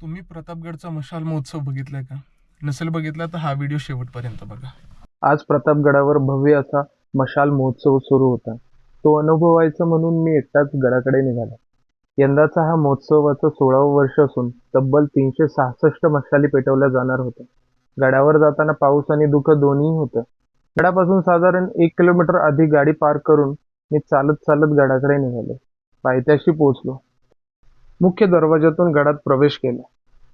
तुम्ही प्रतापगडचा मशाल महोत्सव बघितलाय का? नसेल बघितला तर हा व्हिडिओ शेवटपर्यंत बघा. आज प्रतापगडावर भव्य असा मशाल महोत्सव सुरू होता. तो अनुभवायचा म्हणून मी एकटाच गडाकडे निघालो. यंदाचा हा महोत्सवाचं 16वं वर्ष असून तब्बल 366 मशाली पेटवल्या जाणार होत्या. गडावर जाताना पाऊस आणि धुकं दोन्हीही होतं. गडापासून साधारण 1 किलोमीटर आधी गाडी पार्क करून मी चालत चालत गडाकडे निघालो. पायथ्याशी पोहोचलो. मुख्य दरवाजातून गडात प्रवेश केला.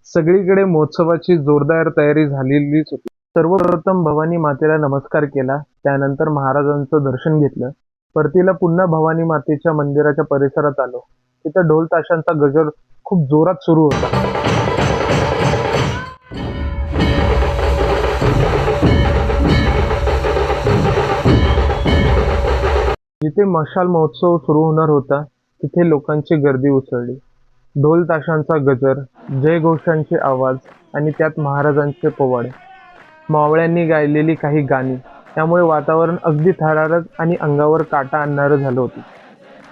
सगळीकडे महोत्सवाची जोरदार तयारी झालेलीच होती. सर्वप्रथम भवानी मातेला नमस्कार केला, त्यानंतर महाराजांचं दर्शन घेतलं. परतीला पुन्हा भवानी मातेच्या मंदिराच्या परिसरात आलो. तिथं ढोल ताशांचा गजर खूप जोरात सुरू होता. जिथे मशाल महोत्सव सुरू होणार होता, तिथे लोकांची गर्दी उसळली. ढोल ताशांचा गजर, जयघोषांचे आवाज आणि त्यात महाराजांचे पोवाडे. मावळ्यांनी गायलेली काही गाणी, त्यामुळे वातावरण अगदी थरारक आणि अंगावर काटा आणणारं झालं होतं.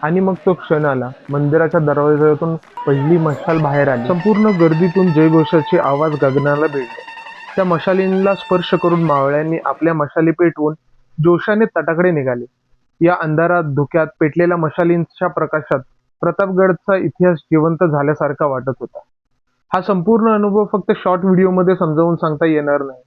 आणि मग तो क्षण आला. मंदिराच्या दरवाजातून पहिली मशाल बाहेर आली. संपूर्ण गर्दीतून जयघोषाचे आवाज गगनाला भिडले. त्या मशालींना स्पर्श करून मावळ्यांनी आपल्या मशाली पेटवून जोशाने तटाकडे निघाले. या अंधारात, धुक्यात पेटलेल्या मशालींच्या प्रकाशात प्रतापगडचा इतिहास जिवंत झाल्यासारखा वाटत होता. हा संपूर्ण अनुभव फक्त शॉर्ट व्हिडिओमध्ये समजावून सांगता येणार नाही.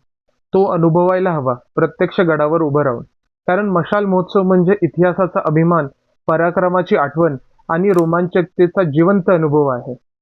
तो अनुभवायला हवा, प्रत्यक्ष गडावर उभं राहून. कारण मशाल महोत्सव म्हणजे इतिहासाचा अभिमान, पराक्रमाची आठवण आणि रोमांचकतेचा जिवंत अनुभव आहे.